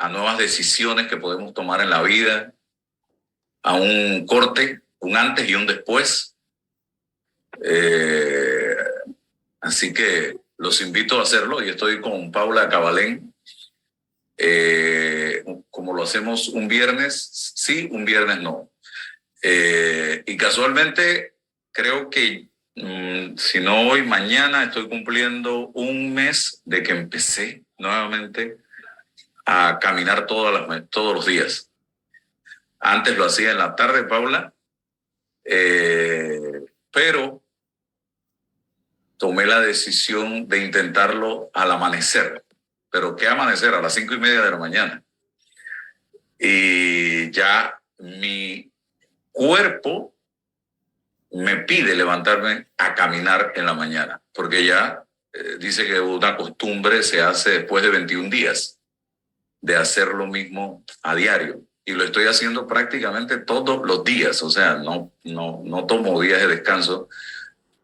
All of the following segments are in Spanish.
a nuevas decisiones que podemos tomar en la vida, a un corte, un antes y un después. Así que los invito a hacerlo y estoy con Paula Cabalén. Como lo hacemos un viernes, sí, un viernes no. Y casualmente creo que si no hoy, mañana estoy cumpliendo un mes de que empecé nuevamente a caminar todos los días. Antes lo hacía en la tarde, Paula, pero tomé la decisión de intentarlo al amanecer. ¿Pero qué amanecer? A las 5:30 de la mañana. Y ya mi cuerpo me pide levantarme a caminar en la mañana, porque ya dice que una costumbre se hace después de 21 días de hacer lo mismo a diario. Y lo estoy haciendo prácticamente todos los días, o sea, no tomo días de descanso,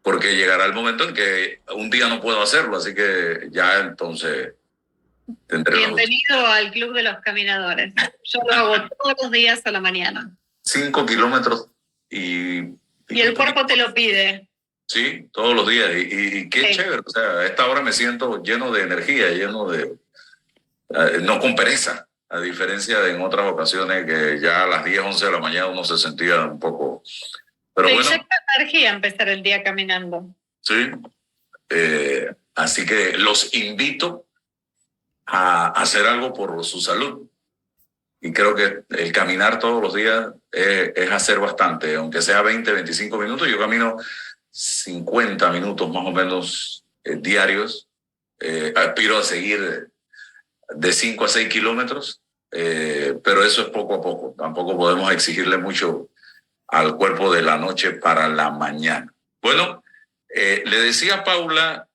porque llegará el momento en que un día no puedo hacerlo, así que ya entonces tendré... Bienvenido al Club de los Caminadores. Yo lo hago todos los días a la mañana. 5 kilómetros y el cuerpo te lo pide. Sí, todos los días. Y qué sí. Chévere. O sea, a esta hora me siento lleno de energía, lleno de... no con pereza, a diferencia de en otras ocasiones que ya a las 10, 11 de la mañana uno se sentía un poco... Pero te bueno, inyecta energía empezar el día caminando. Sí. Así que los invito a hacer algo por su salud. Y creo que el caminar todos los días es hacer bastante, aunque sea 20, 25 minutos. Yo camino 50 minutos más o menos diarios. Aspiro a seguir de 5 a 6 kilómetros, pero eso es poco a poco. Tampoco podemos exigirle mucho al cuerpo de la noche para la mañana. Bueno, le decía a Paula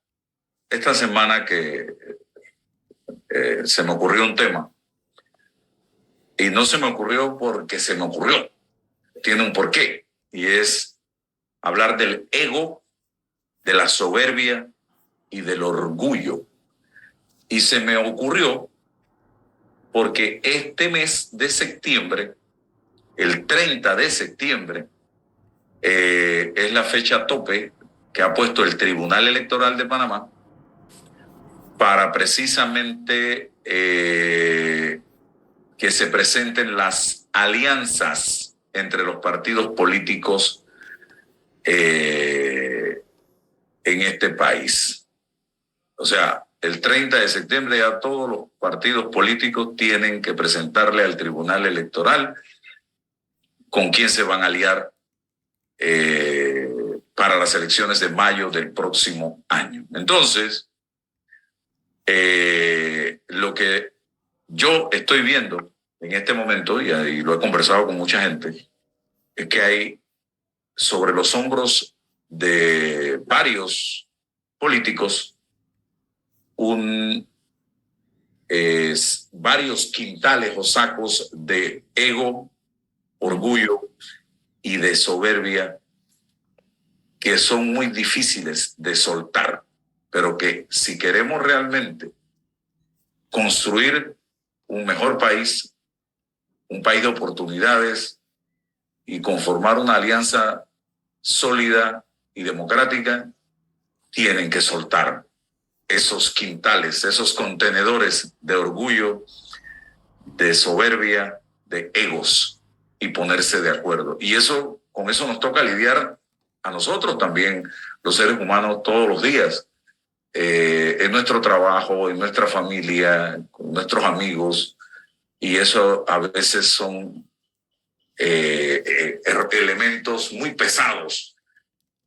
esta semana que se me ocurrió un tema. Y no se me ocurrió porque se me ocurrió. Tiene un porqué. Y es hablar del ego, de la soberbia y del orgullo. Y se me ocurrió porque este mes de septiembre, el 30 de septiembre, es la fecha tope que ha puesto el Tribunal Electoral de Panamá para precisamente que se presenten las alianzas entre los partidos políticos en este país. O sea, el 30 de septiembre ya todos los partidos políticos tienen que presentarle al Tribunal Electoral con quién se van a aliar para las elecciones de mayo del próximo año. Entonces, lo que yo estoy viendo en este momento, y lo he conversado con mucha gente, es que hay sobre los hombros de varios políticos varios quintales o sacos de ego, orgullo y de soberbia que son muy difíciles de soltar, pero que si queremos realmente construir un mejor país, un país de oportunidades y conformar una alianza sólida y democrática, tienen que soltar esos quintales, esos contenedores de orgullo, de soberbia, de egos y ponerse de acuerdo. Y con eso nos toca lidiar a nosotros también, los seres humanos, todos los días, en nuestro trabajo, en nuestra familia, con nuestros amigos. Y eso a veces son elementos muy pesados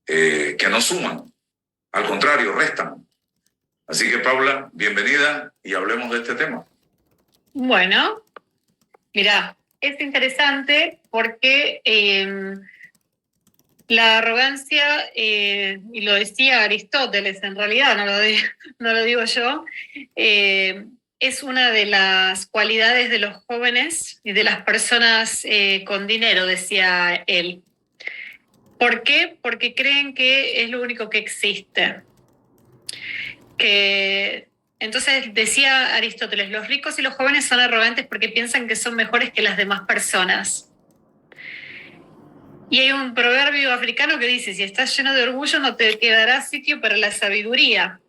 que no suman, al contrario, restan. Así que, Paula, bienvenida y hablemos de este tema. Bueno, mira, es interesante porque la arrogancia, y lo decía Aristóteles en realidad, no lo digo yo, es una de las cualidades de los jóvenes y de las personas con dinero, decía él. ¿Por qué? Porque creen que es lo único que existe. Que Entonces decía Aristóteles, los ricos y los jóvenes son arrogantes porque piensan que son mejores que las demás personas. Y hay un proverbio africano que dice, si estás lleno de orgullo no te quedará sitio para la sabiduría.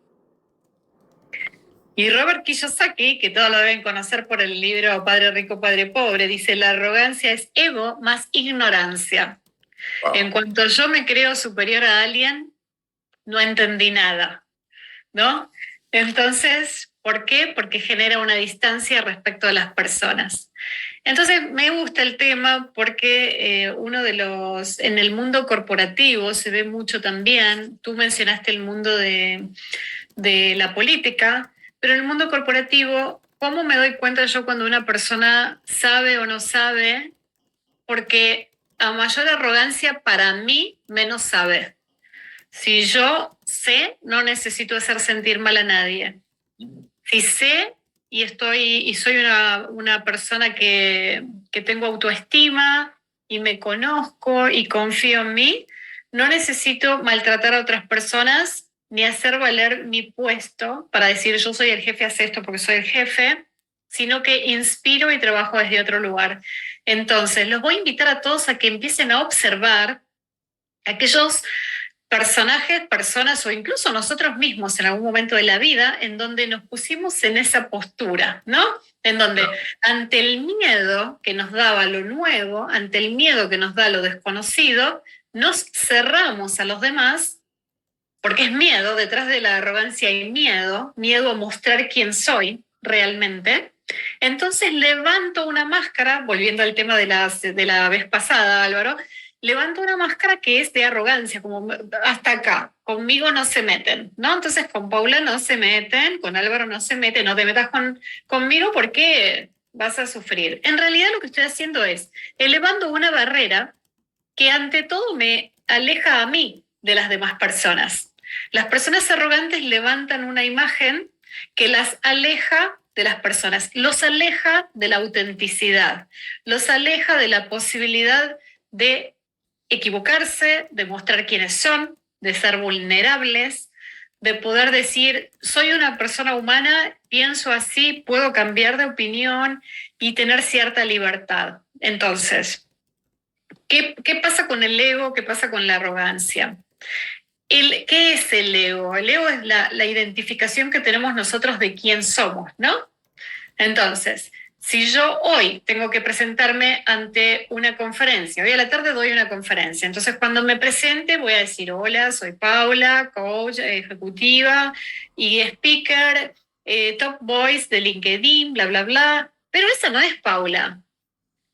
Y Robert Kiyosaki, que todos lo deben conocer por el libro Padre Rico, Padre Pobre, dice, la arrogancia es ego más ignorancia. Wow. En cuanto yo me creo superior a alguien, no entendí nada, ¿no? Entonces, ¿por qué? Porque genera una distancia respecto a las personas. Entonces, me gusta el tema porque en el mundo corporativo se ve mucho también, tú mencionaste el mundo de la política, pero en el mundo corporativo, ¿cómo me doy cuenta yo cuando una persona sabe o no sabe? Porque a mayor arrogancia, para mí, menos sabe. Si yo sé, no necesito hacer sentir mal a nadie. Si sé y soy una persona que tengo autoestima y me conozco y confío en mí, no necesito maltratar a otras personas ni hacer valer mi puesto para decir yo soy el jefe, hace esto porque soy el jefe, sino que inspiro y trabajo desde otro lugar. Entonces, los voy a invitar a todos a que empiecen a observar aquellos personajes, personas o incluso nosotros mismos en algún momento de la vida en donde nos pusimos en esa postura, ¿no? En donde ante el miedo que nos daba lo nuevo, ante el miedo que nos da lo desconocido, nos cerramos a los demás, porque es miedo, detrás de la arrogancia hay miedo, miedo a mostrar quién soy realmente. Entonces levanto una máscara, volviendo al tema de la vez pasada, Álvaro, levanto una máscara que es de arrogancia, como hasta acá, conmigo no se meten, ¿no? Entonces con Paula no se meten, con Álvaro no se meten, no te metas conmigo porque vas a sufrir. En realidad lo que estoy haciendo es elevando una barrera que ante todo me aleja a mí de las demás personas. Las personas arrogantes levantan una imagen que las aleja de las personas, los aleja de la autenticidad, los aleja de la posibilidad de equivocarse, de mostrar quiénes son, de ser vulnerables, de poder decir, soy una persona humana, pienso así, puedo cambiar de opinión y tener cierta libertad. Entonces, ¿qué pasa con el ego? ¿Qué pasa con la arrogancia? ¿Qué es el ego? El ego es la identificación que tenemos nosotros de quién somos, ¿no? Entonces, si yo hoy tengo que presentarme ante una conferencia, hoy a la tarde doy una conferencia, entonces cuando me presente voy a decir, hola, soy Paula, coach ejecutiva y speaker, top voice de LinkedIn, bla, bla, bla, pero esa no es Paula.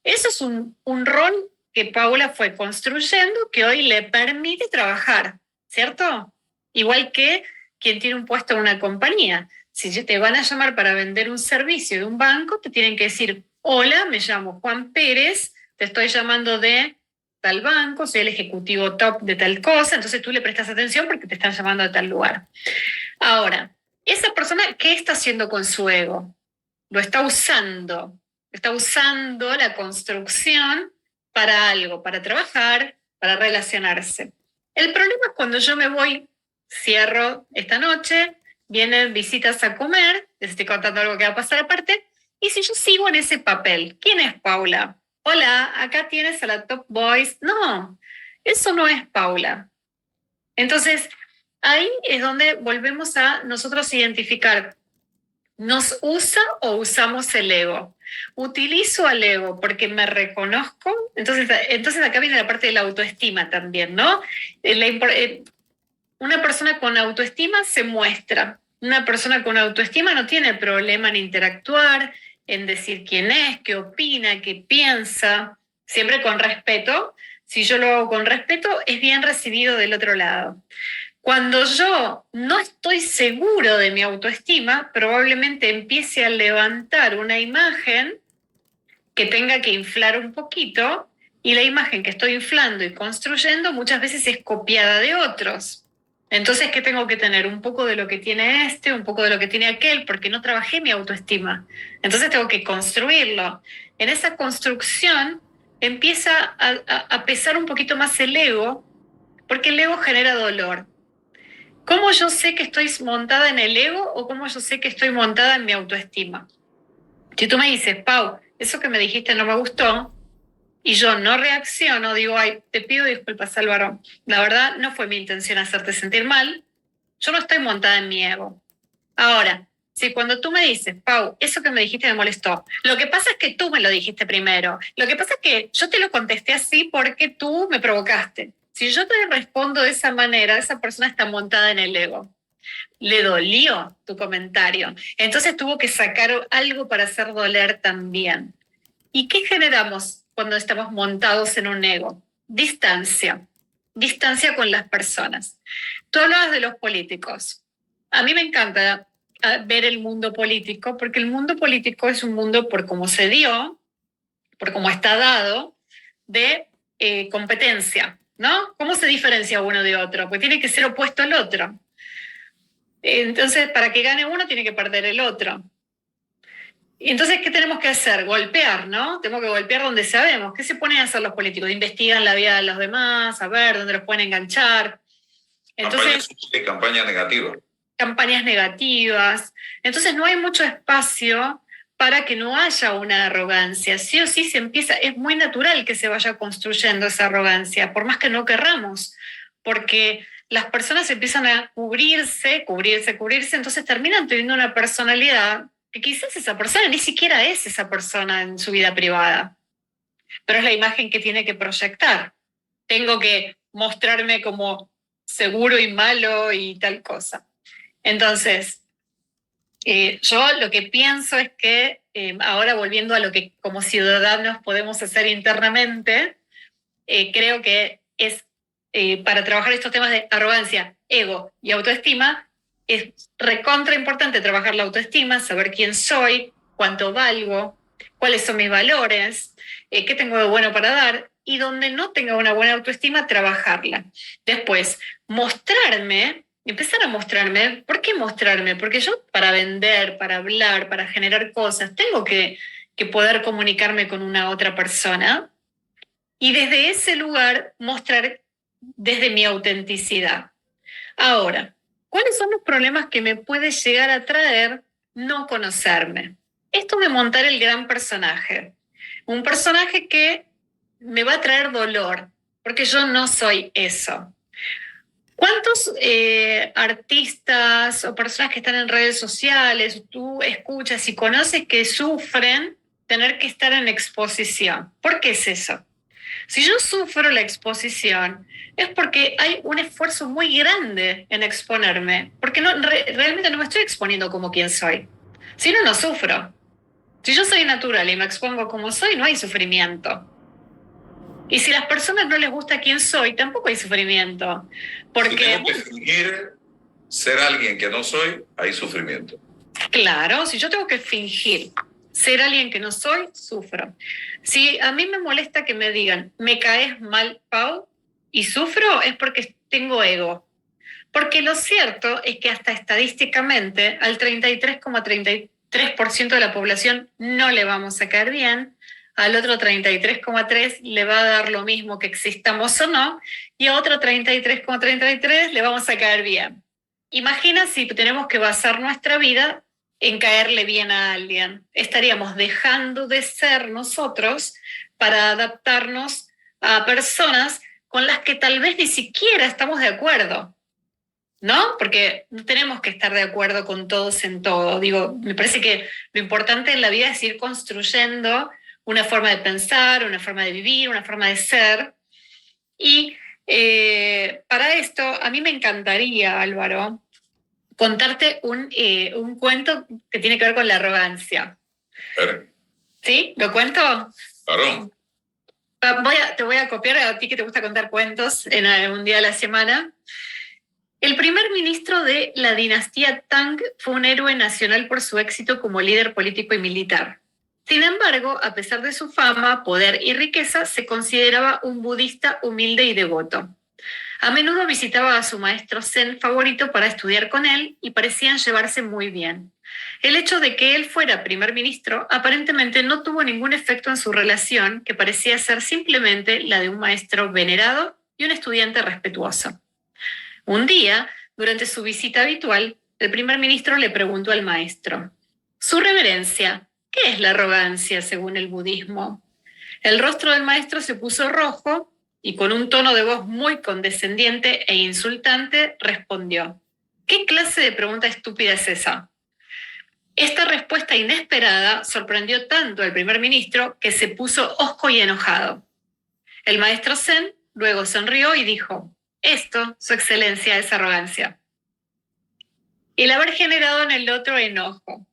Eso es un rol que Paula fue construyendo que hoy le permite trabajar, ¿cierto? Igual que quien tiene un puesto en una compañía. Si te van a llamar para vender un servicio de un banco, te tienen que decir, hola, me llamo Juan Pérez, te estoy llamando de tal banco, soy el ejecutivo top de tal cosa, entonces tú le prestas atención porque te están llamando de tal lugar. Ahora, esa persona, ¿qué está haciendo con su ego? Lo está usando la construcción para algo, para trabajar, para relacionarse. El problema es cuando yo me voy, cierro esta noche, vienen visitas a comer, les estoy contando algo que va a pasar aparte, y si yo sigo en ese papel, ¿quién es Paula? Hola, acá tienes a la top voice. No, eso no es Paula. Entonces, ahí es donde volvemos a nosotros identificar, ¿nos usa o usamos el ego? Utilizo al ego porque me reconozco. Entonces acá viene la parte de la autoestima también, ¿no? Una persona con autoestima se muestra. Una persona con autoestima no tiene problema en interactuar, en decir quién es, qué opina, qué piensa, siempre con respeto. Si yo lo hago con respeto, es bien recibido del otro lado. Cuando yo no estoy seguro de mi autoestima, probablemente empiece a levantar una imagen que tenga que inflar un poquito, y la imagen que estoy inflando y construyendo muchas veces es copiada de otros. Entonces, ¿qué tengo que tener? Un poco de lo que tiene este, un poco de lo que tiene aquel, porque no trabajé mi autoestima. Entonces tengo que construirlo. En esa construcción empieza a pesar un poquito más el ego, porque el ego genera dolor. ¿Cómo yo sé que estoy montada en el ego o cómo yo sé que estoy montada en mi autoestima? Si tú me dices, Pau, eso que me dijiste no me gustó, y yo no reacciono, digo, ay, te pido disculpas, Álvaro. La verdad, no fue mi intención hacerte sentir mal. Yo no estoy montada en mi ego. Ahora, si cuando tú me dices, Pau, eso que me dijiste me molestó, lo que pasa es que tú me lo dijiste primero. Lo que pasa es que yo te lo contesté así porque tú me provocaste. Si yo te respondo de esa manera, esa persona está montada en el ego. Le dolió tu comentario. Entonces tuvo que sacar algo para hacer doler también. ¿Y qué generamos cuando estamos montados en un ego? Distancia. Distancia con las personas. Tú hablabas de los políticos. A mí me encanta ver el mundo político, porque el mundo político es un mundo por cómo se dio, por cómo está dado, de competencia, ¿no? ¿Cómo se diferencia uno de otro? Pues tiene que ser opuesto al otro. Entonces, para que gane uno, tiene que perder el otro. Y entonces, ¿qué tenemos que hacer? Golpear, ¿no? Tenemos que golpear donde sabemos. ¿Qué se ponen a hacer los políticos? Investigan la vida de los demás, a ver dónde los pueden enganchar. Entonces, campaña negativa. Campañas negativas. Entonces, no hay mucho espacio para que no haya una arrogancia. Sí o sí se empieza, es muy natural que se vaya construyendo esa arrogancia, por más que no querramos, porque las personas empiezan a cubrirse, entonces terminan teniendo una personalidad que quizás esa persona ni siquiera es esa persona en su vida privada, pero es la imagen que tiene que proyectar. Tengo que mostrarme como seguro y malo y tal cosa. Entonces, yo lo que pienso es que, ahora volviendo a lo que como ciudadanos podemos hacer internamente, creo que es para trabajar estos temas de arrogancia, ego y autoestima, es recontra importante trabajar la autoestima, saber quién soy, cuánto valgo, cuáles son mis valores, qué tengo de bueno para dar, y donde no tenga una buena autoestima, trabajarla. Después, empezar a mostrarme. ¿Por qué mostrarme? Porque yo para vender, para hablar, para generar cosas, tengo que poder comunicarme con una otra persona y desde ese lugar mostrar desde mi autenticidad. Ahora, ¿cuáles son los problemas que me puede llegar a traer no conocerme? Esto de montar el gran personaje. Un personaje que me va a traer dolor, porque yo no soy eso. ¿Cuántos artistas o personas que están en redes sociales tú escuchas y conoces que sufren tener que estar en exposición? ¿Por qué es eso? Si yo sufro la exposición, es porque hay un esfuerzo muy grande en exponerme, porque realmente no me estoy exponiendo como quien soy. Si no, no sufro. Si yo soy natural y me expongo como soy, no hay sufrimiento. Y si a las personas no les gusta quién soy, tampoco hay sufrimiento. Porque si tengo que fingir ser alguien que no soy, hay sufrimiento. Claro, si yo tengo que fingir ser alguien que no soy, sufro. Si a mí me molesta que me digan, me caes mal, Pau, y sufro, es porque tengo ego. Porque lo cierto es que hasta estadísticamente al 33,33% de la población no le vamos a caer bien, al otro 33,3% le va a dar lo mismo que existamos o no, y a otro 33,33% le vamos a caer bien. Imagina si tenemos que basar nuestra vida en caerle bien a alguien. Estaríamos dejando de ser nosotros para adaptarnos a personas con las que tal vez ni siquiera estamos de acuerdo, ¿no? Porque no tenemos que estar de acuerdo con todos en todo. Digo, me parece que lo importante en la vida es ir construyendo una forma de pensar, una forma de vivir, una forma de ser. Y para esto, a mí me encantaría, Álvaro, contarte un cuento que tiene que ver con la arrogancia. ¿Sí? ¿Lo cuento? Claro. Te voy a copiar a ti que te gusta contar cuentos en un día de la semana. El primer ministro de la dinastía Tang fue un héroe nacional por su éxito como líder político y militar. Sin embargo, a pesar de su fama, poder y riqueza, se consideraba un budista humilde y devoto. A menudo visitaba a su maestro zen favorito para estudiar con él y parecían llevarse muy bien. El hecho de que él fuera primer ministro aparentemente no tuvo ningún efecto en su relación, que parecía ser simplemente la de un maestro venerado y un estudiante respetuoso. Un día, Durante su visita habitual, el primer ministro le preguntó al maestro: «Su reverencia, ¿qué es la arrogancia según el budismo?». El rostro del maestro se puso rojo y con un tono de voz muy condescendiente e insultante respondió: «¿Qué clase de pregunta estúpida es esa?». Esta respuesta inesperada sorprendió tanto al primer ministro que se puso hosco y enojado. El maestro Zen luego sonrió y dijo: «Esto, su excelencia, es arrogancia». El haber generado en el otro enojo.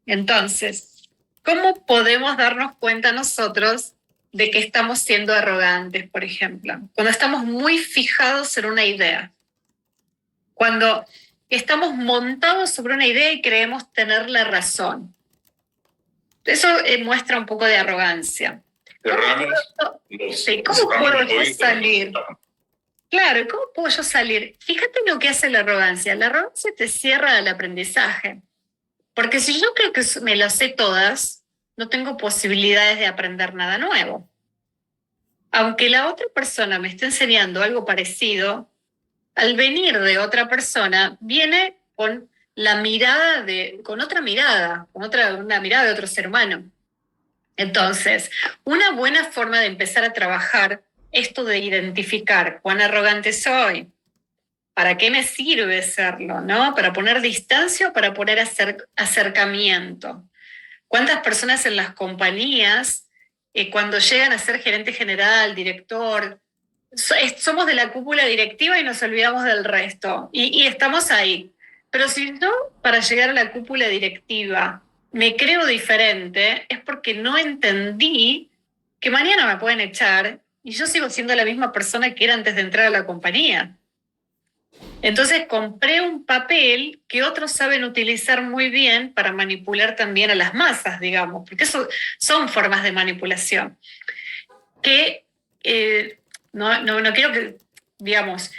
Entonces, ¿cómo podemos darnos cuenta nosotros de que estamos siendo arrogantes, por ejemplo? Cuando estamos muy fijados en una idea. Cuando estamos montados sobre una idea y creemos tener la razón. Eso muestra un poco de arrogancia. ¿Cómo puedo yo salir? Claro, ¿cómo puedo yo salir? Fíjate lo que hace la arrogancia. La arrogancia te cierra al aprendizaje. Porque si yo creo que me las sé todas, no tengo posibilidades de aprender nada nuevo. Aunque la otra persona me esté enseñando algo parecido, al venir de otra persona, viene con la mirada con otra mirada, una mirada de otro ser humano. Entonces, una buena forma de empezar a trabajar esto de identificar cuán arrogante soy, para qué me sirve serlo, ¿no? Para poner distancia o para poner acercamiento. ¿Cuántas personas en las compañías, cuando llegan a ser gerente general, director, somos de la cúpula directiva y nos olvidamos del resto? Y estamos ahí. Pero si yo, para llegar a la cúpula directiva, me creo diferente, es porque no entendí que mañana me pueden echar y yo sigo siendo la misma persona que era antes de entrar a la compañía. Entonces compré un papel que otros saben utilizar muy bien para manipular también a las masas, digamos, porque eso son formas de manipulación que no quiero que, digamos,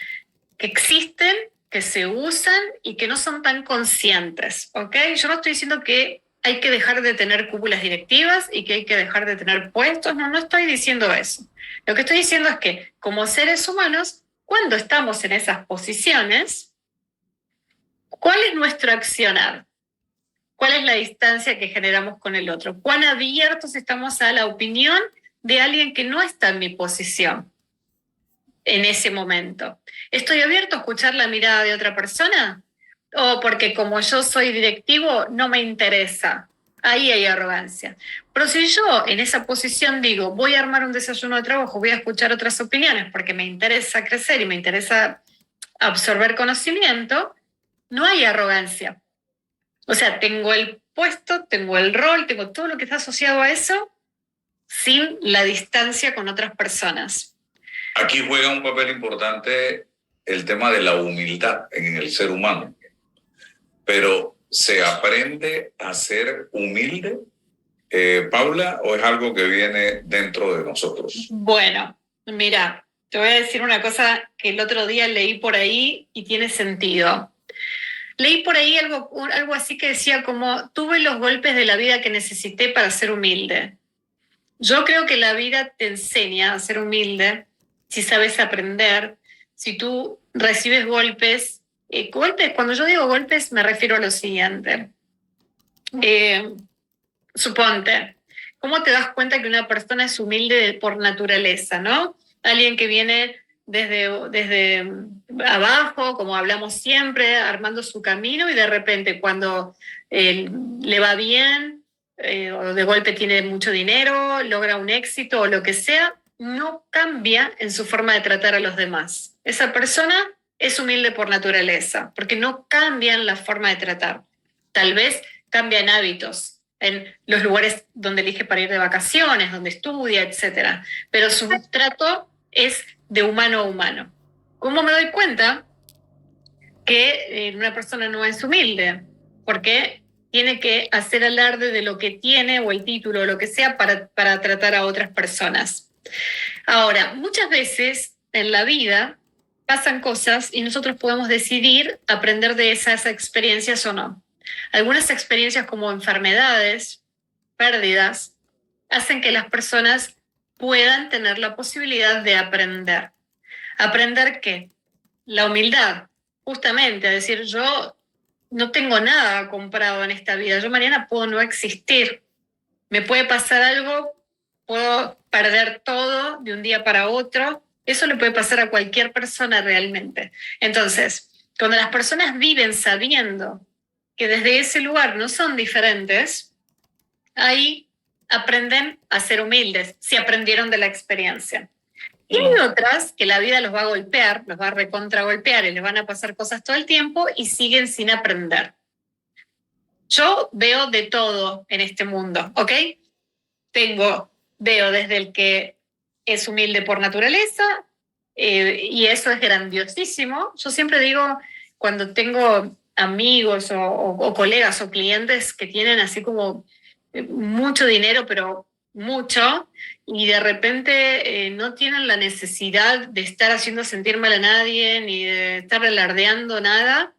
que existen, que se usan y que no son tan conscientes, ¿ok? Yo no estoy diciendo que hay que dejar de tener cúpulas directivas y que hay que dejar de tener puestos, no estoy diciendo eso. Lo que estoy diciendo es que como seres humanos, cuando estamos en esas posiciones, ¿cuál es nuestro accionar? ¿Cuál es la distancia que generamos con el otro? ¿Cuán abiertos estamos a la opinión de alguien que no está en mi posición en ese momento? ¿Estoy abierto a escuchar la mirada de otra persona? ¿O porque como yo soy directivo no me interesa? Ahí hay arrogancia. Pero si yo en esa posición digo, voy a armar un desayuno de trabajo, voy a escuchar otras opiniones porque me interesa crecer y me interesa absorber conocimiento, no hay arrogancia. O sea, tengo el puesto, tengo el rol, tengo todo lo que está asociado a eso, sin la distancia con otras personas. Aquí juega un papel importante el tema de la humildad en el ser humano. Pero ¿se aprende a ser humilde, Paula, o es algo que viene dentro de nosotros? Bueno, mira, te voy a decir una cosa que el otro día leí por ahí y tiene sentido. Leí por ahí algo así que decía como, tuve los golpes de la vida que necesité para ser humilde. Yo creo que la vida te enseña a ser humilde si sabes aprender, si tú recibes golpes. Cuando yo digo golpes me refiero a lo siguiente. Suponte, ¿cómo te das cuenta que una persona es humilde por naturaleza, no? Alguien que viene desde abajo, como hablamos siempre, armando su camino y de repente cuando le va bien, o de golpe tiene mucho dinero, logra un éxito o lo que sea, no cambia en su forma de tratar a los demás. Esa persona es humilde por naturaleza, porque no cambian la forma de tratar. Tal vez cambian hábitos en los lugares donde elige para ir de vacaciones, donde estudia, etc. Pero su trato es de humano a humano. ¿Cómo me doy cuenta que una persona no es humilde? Porque tiene que hacer alarde de lo que tiene o el título o lo que sea para tratar a otras personas. Ahora, muchas veces en la vida pasan cosas y nosotros podemos decidir aprender de esas experiencias o no. Algunas experiencias como enfermedades, pérdidas, hacen que las personas puedan tener la posibilidad de aprender. ¿Aprender qué? La humildad, justamente a decir, yo no tengo nada comprado en esta vida, yo mañana puedo no existir, me puede pasar algo, puedo perder todo de un día para otro, eso le puede pasar a cualquier persona realmente. Entonces, cuando las personas viven sabiendo que desde ese lugar no son diferentes, ahí aprenden a ser humildes, si aprendieron de la experiencia. Y hay otras que la vida los va a golpear, los va a recontragolpear y les van a pasar cosas todo el tiempo y siguen sin aprender. Yo veo de todo en este mundo, ¿ok? Veo desde el que es humilde por naturaleza, y eso es grandiosísimo. Yo siempre digo, cuando tengo amigos o colegas o clientes que tienen así como mucho dinero, pero mucho, y de repente no tienen la necesidad de estar haciendo sentir mal a nadie, ni de estar alardeando nada,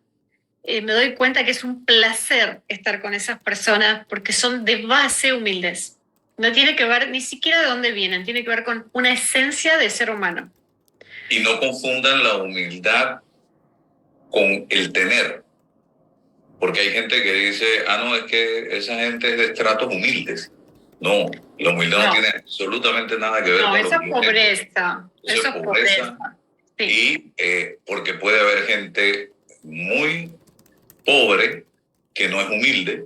me doy cuenta que es un placer estar con esas personas porque son de base humildes. No tiene que ver ni siquiera de dónde vienen, tiene que ver con una esencia de ser humano. Y no confundan la humildad con el tener. Porque hay gente que dice, no, es que esa gente es de estratos humildes. No, la humildad no tiene absolutamente nada que ver con esa pobreza. Eso es pobreza. Sí. Y porque puede haber gente muy pobre que no es humilde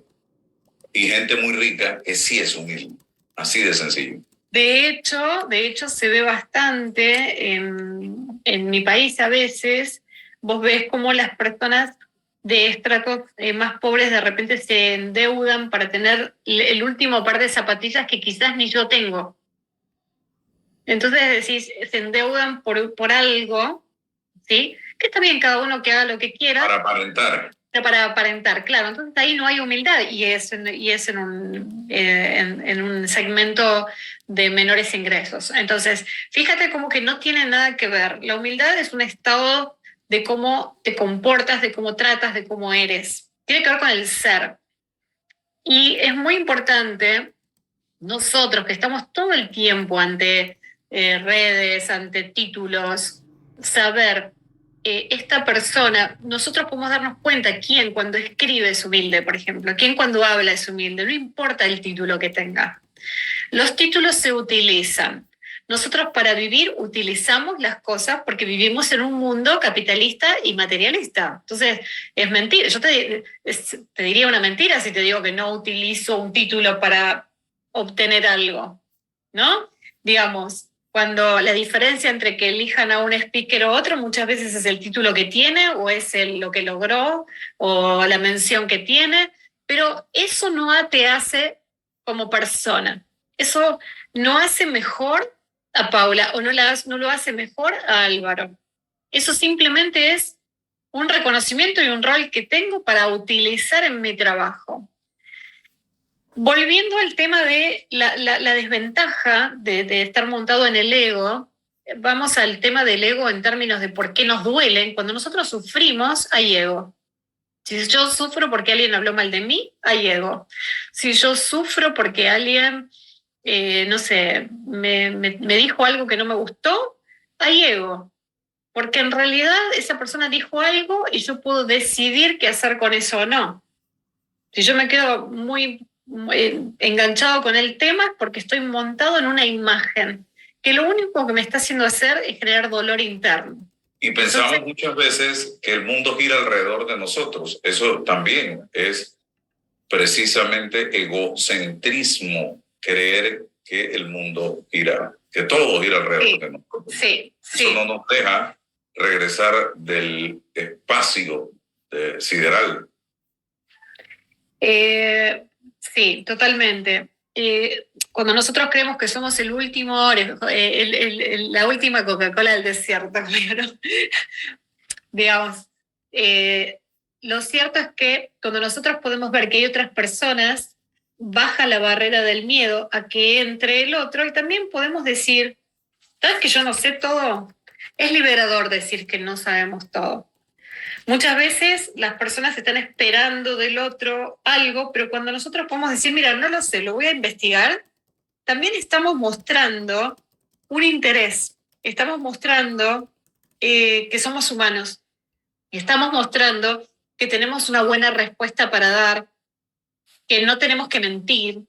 y gente muy rica que sí es humilde. Así de sencillo. De hecho se ve bastante en mi país a veces. Vos ves cómo las personas de estratos más pobres de repente se endeudan para tener el último par de zapatillas que quizás ni yo tengo. Entonces decís, se endeudan por algo, ¿sí? Que está bien, cada uno que haga lo que quiera. Para aparentar. Para aparentar, claro. Entonces ahí no hay humildad y es en un segmento de menores ingresos. Entonces, fíjate como que no tiene nada que ver. La humildad es un estado de cómo te comportas, de cómo tratas, de cómo eres. Tiene que ver con el ser. Y es muy importante, nosotros que estamos todo el tiempo ante redes, ante títulos, saber esta persona, nosotros podemos darnos cuenta quién cuando escribe es humilde, por ejemplo, quién cuando habla es humilde, no importa el título que tenga. Los títulos se utilizan. Nosotros para vivir utilizamos las cosas porque vivimos en un mundo capitalista y materialista. Entonces, es mentira. Yo te diría una mentira si te digo que no utilizo un título para obtener algo, ¿no? Digamos, cuando la diferencia entre que elijan a un speaker o otro muchas veces es el título que tiene o es lo que logró o la mención que tiene, pero eso no te hace como persona. Eso no hace mejor a Paula o no lo hace mejor a Álvaro. Eso simplemente es un reconocimiento y un rol que tengo para utilizar en mi trabajo. Volviendo al tema de la desventaja de estar montado en el ego, vamos al tema del ego en términos de por qué nos duelen. Cuando nosotros sufrimos, hay ego. Si yo sufro porque alguien habló mal de mí, hay ego. Si yo sufro porque alguien, no sé, me dijo algo que no me gustó, hay ego. Porque en realidad esa persona dijo algo y yo puedo decidir qué hacer con eso o no. Si yo me quedo muy enganchado con el tema es porque estoy montado en una imagen que lo único que me está haciendo hacer es crear dolor interno. Y pensamos muchas veces que el mundo gira alrededor de nosotros. Eso también es precisamente egocentrismo, creer que el mundo gira, que todo gira alrededor de nosotros. Eso no nos deja regresar del espacio sideral. Sí, totalmente. Cuando nosotros creemos que somos el último, la última Coca-Cola del desierto, claro. Digamos, lo cierto es que cuando nosotros podemos ver que hay otras personas, baja la barrera del miedo a que entre el otro y también podemos decir, ¿sabes que yo no sé todo? Es liberador decir que no sabemos todo. Muchas veces las personas están esperando del otro algo, pero cuando nosotros podemos decir, mira, no lo sé, lo voy a investigar, también estamos mostrando un interés, estamos mostrando que somos humanos. Y estamos mostrando que tenemos una buena respuesta para dar, que no tenemos que mentir,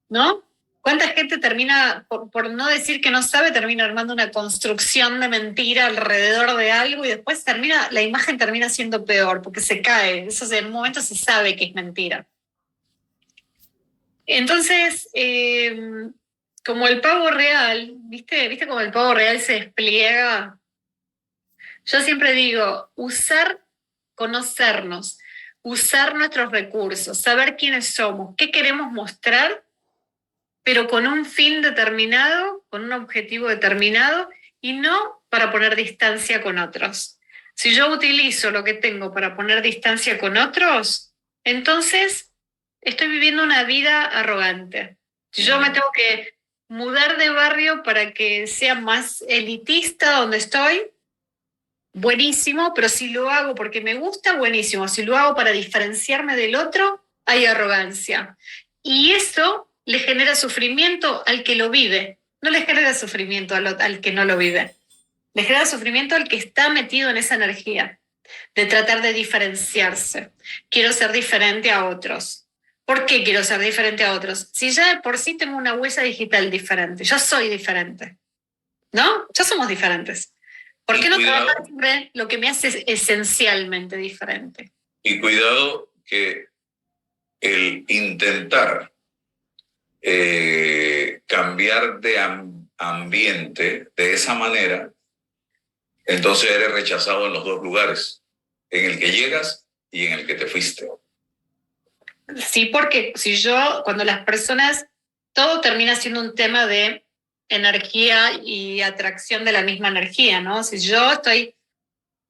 ¿no? ¿Cuánta gente termina, por no decir que no sabe, termina armando una construcción de mentira alrededor de algo y después la imagen termina siendo peor porque se cae? Eso en un momento se sabe que es mentira. Entonces, como el pavo real, ¿viste cómo el pavo real se despliega? Yo siempre digo, conocernos, usar nuestros recursos, saber quiénes somos, qué queremos mostrar, pero con un fin determinado, con un objetivo determinado, y no para poner distancia con otros. Si yo utilizo lo que tengo para poner distancia con otros, entonces estoy viviendo una vida arrogante. Si yo me tengo que mudar de barrio para que sea más elitista donde estoy, buenísimo, pero si lo hago porque me gusta, buenísimo. Si lo hago para diferenciarme del otro, hay arrogancia. Y eso le genera sufrimiento al que lo vive, no le genera sufrimiento al que no lo vive. Le genera sufrimiento al que está metido en esa energía de tratar de diferenciarse. Quiero ser diferente a otros. ¿Por qué quiero ser diferente a otros? Si ya de por sí tengo una huella digital diferente, yo soy diferente, ¿no? Ya somos diferentes. ¿Por qué no trabajar siempre lo que me hace esencialmente diferente? Y cuidado que el intentar cambiar de ambiente de esa manera, entonces eres rechazado en los dos lugares, en el que llegas y en el que te fuiste. Sí, porque cuando las personas, todo termina siendo un tema de energía y atracción de la misma energía, ¿no? Si yo estoy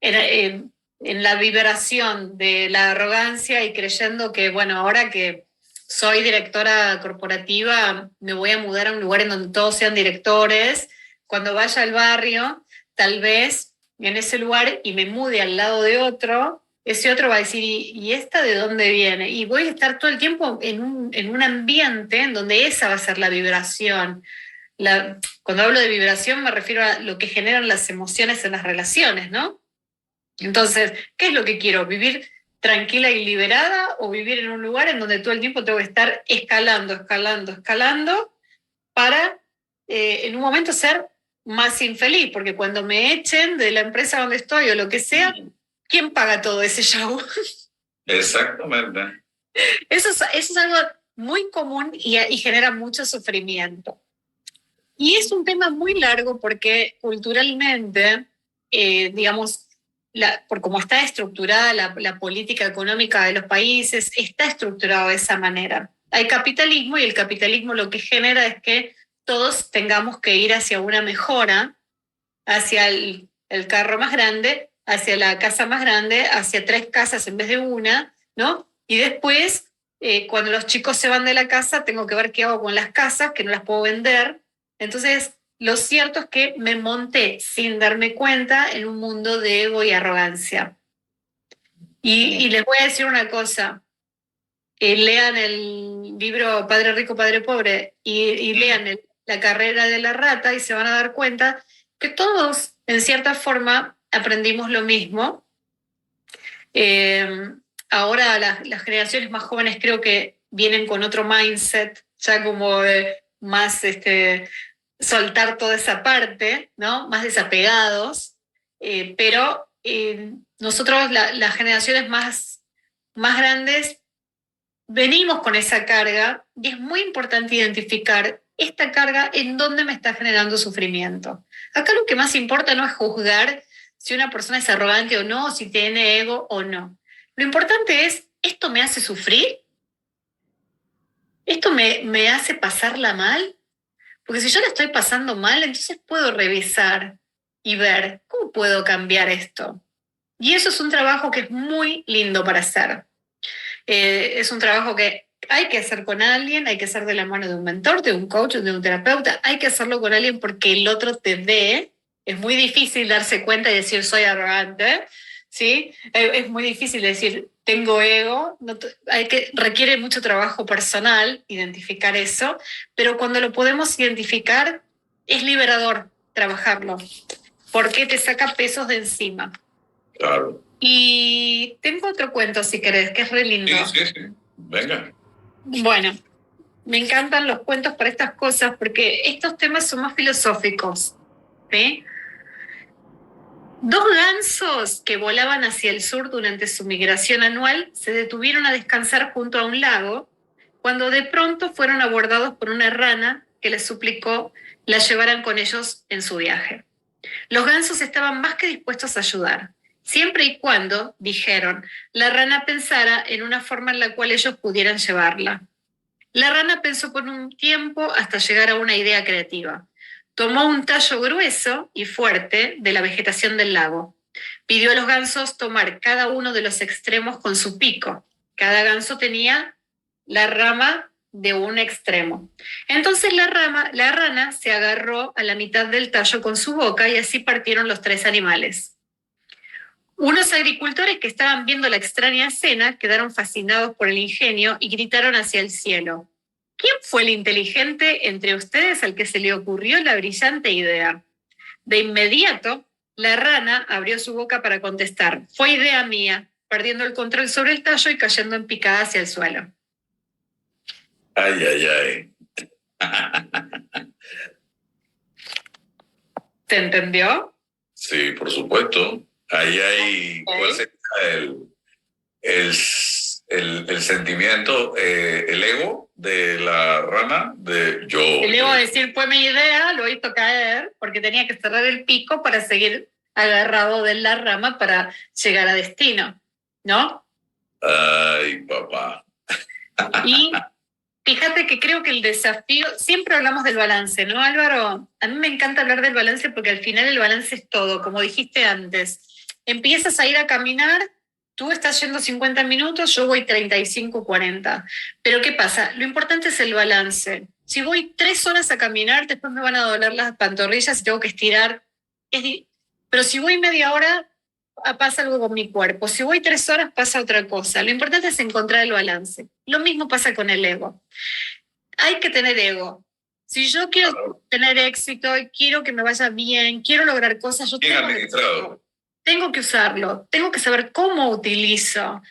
en la vibración de la arrogancia y creyendo que, bueno, ahora que soy directora corporativa, me voy a mudar a un lugar en donde todos sean directores, cuando vaya al barrio, tal vez en ese lugar y me mude al lado de otro, ese otro va a decir, ¿y esta de dónde viene? Y voy a estar todo el tiempo en un ambiente en donde esa va a ser la vibración. Cuando hablo de vibración me refiero a lo que generan las emociones en las relaciones, ¿no? Entonces, ¿qué es lo que quiero? ¿Vivir tranquila y liberada o vivir en un lugar en donde todo el tiempo tengo que estar escalando para en un momento ser más infeliz? Porque cuando me echen de la empresa donde estoy o lo que sea, ¿quién paga todo ese show? Exactamente. Eso es algo muy común y genera mucho sufrimiento. Y es un tema muy largo porque culturalmente, digamos, por cómo está estructurada la política económica de los países, está estructurado de esa manera. Hay capitalismo y el capitalismo lo que genera es que todos tengamos que ir hacia una mejora, hacia el carro más grande, hacia la casa más grande, hacia 3 casas en vez de una, ¿no? Y después, cuando los chicos se van de la casa, tengo que ver qué hago con las casas, que no las puedo vender. Entonces, lo cierto es que me monté sin darme cuenta en un mundo de ego y arrogancia. Y les voy a decir una cosa. Lean el libro Padre Rico, Padre Pobre y lean La carrera de la rata y se van a dar cuenta que todos, en cierta forma, aprendimos lo mismo. Ahora las generaciones más jóvenes creo que vienen con otro mindset, ya como de más soltar toda esa parte, ¿no? Más desapegados, pero nosotros, las generaciones más grandes, venimos con esa carga y es muy importante identificar esta carga en dónde me está generando sufrimiento. Acá lo que más importa no es juzgar si una persona es arrogante o no, si tiene ego o no. Lo importante es, ¿esto me hace sufrir? ¿Esto me hace pasarla mal? Porque si yo la estoy pasando mal, entonces puedo revisar y ver cómo puedo cambiar esto. Y eso es un trabajo que es muy lindo para hacer. Es un trabajo que hay que hacer con alguien, hay que hacer de la mano de un mentor, de un coach, de un terapeuta, hay que hacerlo con alguien porque el otro te ve. Es muy difícil darse cuenta y decir soy arrogante, ¿sí? Es muy difícil decir tengo ego, requiere mucho trabajo personal identificar eso, pero cuando lo podemos identificar es liberador trabajarlo, porque te saca pesos de encima. Claro. Y tengo otro cuento, si querés, que es re lindo. Sí. Venga. Bueno, me encantan los cuentos para estas cosas porque estos temas son más filosóficos, ¿sí? Dos gansos que volaban hacia el sur durante su migración anual se detuvieron a descansar junto a un lago cuando de pronto fueron abordados por una rana que les suplicó la llevaran con ellos en su viaje. Los gansos estaban más que dispuestos a ayudar, siempre y cuando, dijeron, la rana pensara en una forma en la cual ellos pudieran llevarla. La rana pensó por un tiempo hasta llegar a una idea creativa. Tomó un tallo grueso y fuerte de la vegetación del lago. Pidió a los gansos tomar cada uno de los extremos con su pico. Cada ganso tenía la rama de un extremo. Entonces la rana se agarró a la mitad del tallo con su boca y así partieron los tres animales. Unos agricultores que estaban viendo la extraña escena quedaron fascinados por el ingenio y gritaron hacia el cielo: ¿quién fue el inteligente entre ustedes al que se le ocurrió la brillante idea? De inmediato, la rana abrió su boca para contestar: fue idea mía, perdiendo el control sobre el tallo y cayendo en picada hacia el suelo. Ay. ¿Se entendió? Sí, por supuesto. Ahí hay, ¿cuál sería el, el sentimiento, el ego de la rana? De yo. El ego decir, fue mi idea, lo hizo caer, porque tenía que cerrar el pico para seguir agarrado de la rama para llegar a destino, ¿no? Ay, papá. Y fíjate que creo que el desafío, siempre hablamos del balance, ¿no, Álvaro? A mí me encanta hablar del balance porque al final el balance es todo, como dijiste antes. Empiezas a ir a caminar, tú estás yendo 50 minutos, yo voy 35, 40. Pero ¿qué pasa? Lo importante es el balance. Si voy 3 horas a caminar, después me van a doler las pantorrillas y tengo que estirar. Pero si voy media hora, pasa algo con mi cuerpo. Si voy 3 horas, pasa otra cosa. Lo importante es encontrar el balance. Lo mismo pasa con el ego. Hay que tener ego. Si yo quiero tener éxito, quiero que me vaya bien, quiero lograr cosas, yo tengo que usarlo, tengo que saber cómo utilizo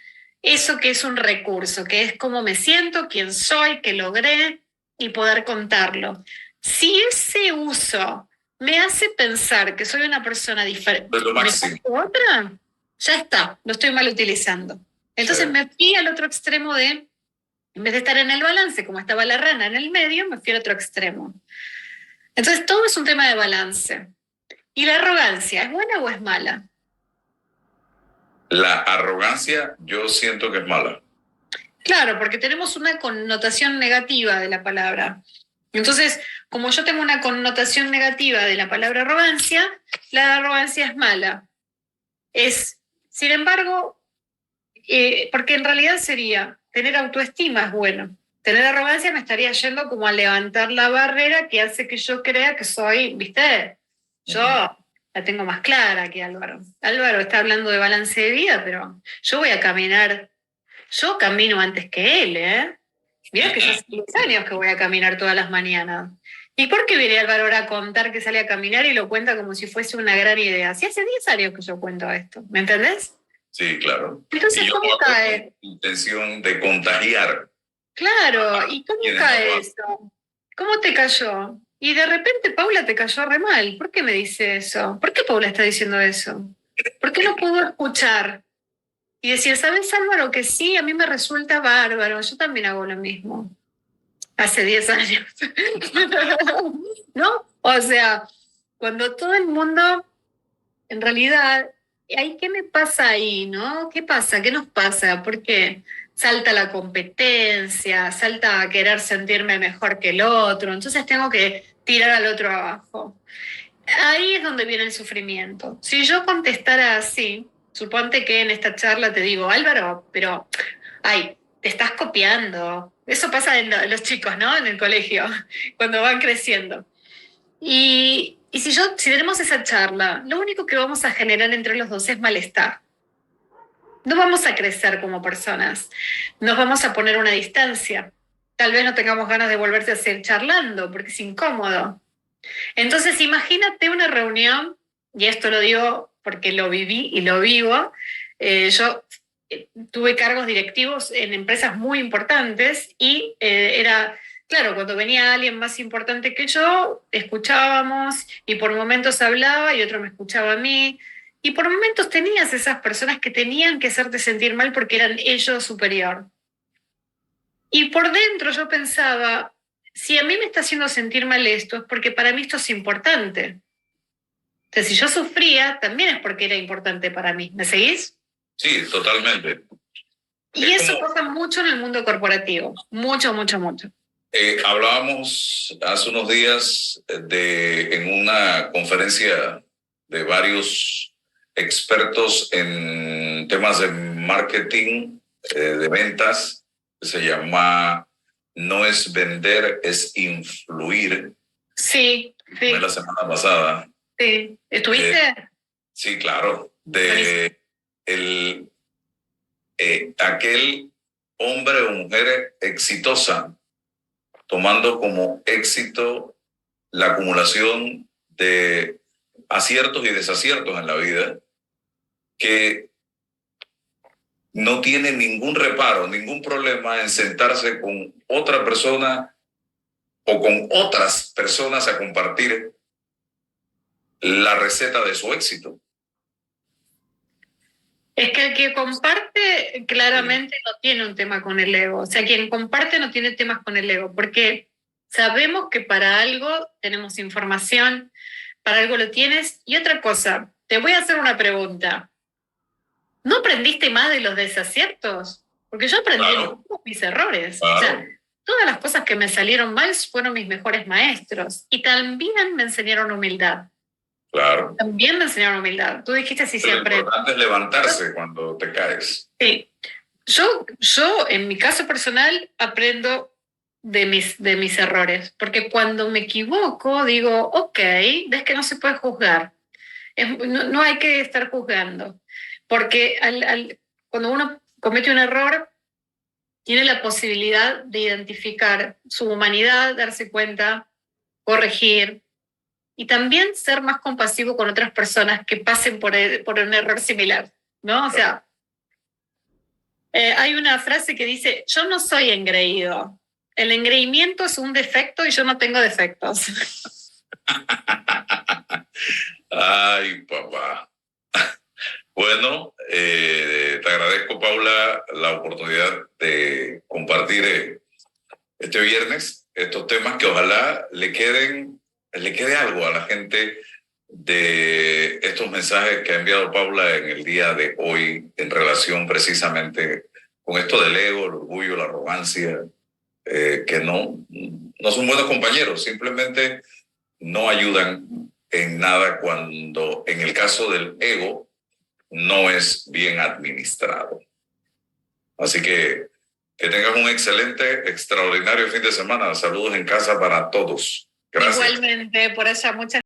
eso que es un recurso, que es cómo me siento, quién soy, qué logré y poder contarlo. Si ese uso me hace pensar que soy una persona diferente de otra, ya está, lo estoy mal utilizando. Entonces me fui al otro extremo de, en vez de estar en el balance, como estaba la rana en el medio, me fui al otro extremo. Entonces todo es un tema de balance. ¿Y la arrogancia es buena o es mala? La arrogancia yo siento que es mala. Claro, porque tenemos una connotación negativa de la palabra. Entonces, como yo tengo una connotación negativa de la palabra arrogancia, la arrogancia es mala. Sin embargo, porque en realidad sería, tener autoestima es bueno. Tener arrogancia me estaría yendo como a levantar la barrera que hace que yo crea que soy, ¿viste? Yo la tengo más clara que Álvaro. Álvaro está hablando de balance de vida, pero yo voy a caminar. Yo camino antes que él, ¿eh? Mirá que yo hace 10 años que voy a caminar todas las mañanas. ¿Y por qué viene Álvaro ahora a contar que sale a caminar y lo cuenta como si fuese una gran idea? Si hace 10 años que yo cuento esto, ¿me entendés? Sí, claro. Entonces, ¿cómo cae? Intención de contagiar. Claro, ¿y cómo cae eso? ¿Cómo te cayó? Y de repente Paula te cayó re mal. ¿Por qué me dice eso? ¿Por qué Paula está diciendo eso? ¿Por qué no pudo escuchar? Y decir, ¿sabes, Álvaro? Que sí, a mí me resulta bárbaro. Yo también hago lo mismo. Hace 10 años. ¿No? O sea, cuando todo el mundo, en realidad, ¿qué me pasa ahí, no? ¿Qué pasa? ¿Qué nos pasa? ¿Por qué? Salta la competencia, salta a querer sentirme mejor que el otro, entonces tengo que tirar al otro abajo. Ahí es donde viene el sufrimiento. Si yo contestara así, suponte que en esta charla te digo, Álvaro, pero, te estás copiando. Eso pasa en los chicos, ¿no? En el colegio, cuando van creciendo. Y si tenemos esa charla, lo único que vamos a generar entre los dos es malestar. No vamos a crecer como personas, nos vamos a poner una distancia. Tal vez no tengamos ganas de volverse a seguir charlando porque es incómodo. Entonces imagínate una reunión, y esto lo digo porque lo viví y lo vivo, Yo tuve cargos directivos en empresas muy importantes y era, claro, cuando venía alguien más importante que yo, escuchábamos y por momentos hablaba y otro me escuchaba a mí. Y por momentos tenías esas personas que tenían que hacerte sentir mal porque eran ellos superior. Y por dentro yo pensaba, si a mí me está haciendo sentir mal esto, es porque para mí esto es importante. Entonces, si yo sufría, también es porque era importante para mí. ¿Me seguís? Sí, totalmente. Y eso pasa mucho en el mundo corporativo. Mucho, mucho, mucho. Hablábamos hace unos días en una conferencia de varios expertos en temas de marketing, de ventas, que se llama No es vender, es influir. Sí, sí. Fue la semana pasada. Sí. ¿Estuviste? Sí, claro. De aquel hombre o mujer exitosa, tomando como éxito la acumulación de aciertos y desaciertos en la vida, que no tiene ningún reparo, ningún problema en sentarse con otra persona o con otras personas a compartir la receta de su éxito. Es que el que comparte claramente no tiene un tema con el ego. O sea, quien comparte no tiene temas con el ego, porque sabemos que para algo tenemos información, para algo lo tienes. Y otra cosa, te voy a hacer una pregunta. ¿No aprendiste más de los desaciertos? Porque yo aprendí Claro. mis errores. Claro. O sea, todas las cosas que me salieron mal fueron mis mejores maestros. Y también me enseñaron humildad. Claro. También me enseñaron humildad. Tú dijiste si siempre. Lo importante es levantarse cuando te caes. Sí. Yo, en mi caso personal, aprendo de mis errores. Porque cuando me equivoco, digo, ok, ves que no se puede juzgar. No hay que estar juzgando. Porque cuando uno comete un error, tiene la posibilidad de identificar su humanidad, darse cuenta, corregir y también ser más compasivo con otras personas que pasen por un error similar, ¿no? O sea, hay una frase que dice, yo no soy engreído. El engreimiento es un defecto y yo no tengo defectos. Ay, papá. Bueno, te agradezco, Paula, la oportunidad de compartir este viernes estos temas que ojalá le quede algo a la gente de estos mensajes que ha enviado Paula en el día de hoy en relación precisamente con esto del ego, el orgullo, la arrogancia, que no son buenos compañeros, simplemente no ayudan en nada cuando en el caso del ego no es bien administrado. Así que tengas un excelente, extraordinario fin de semana. Saludos en casa para todos. Gracias. Igualmente, por allá muchas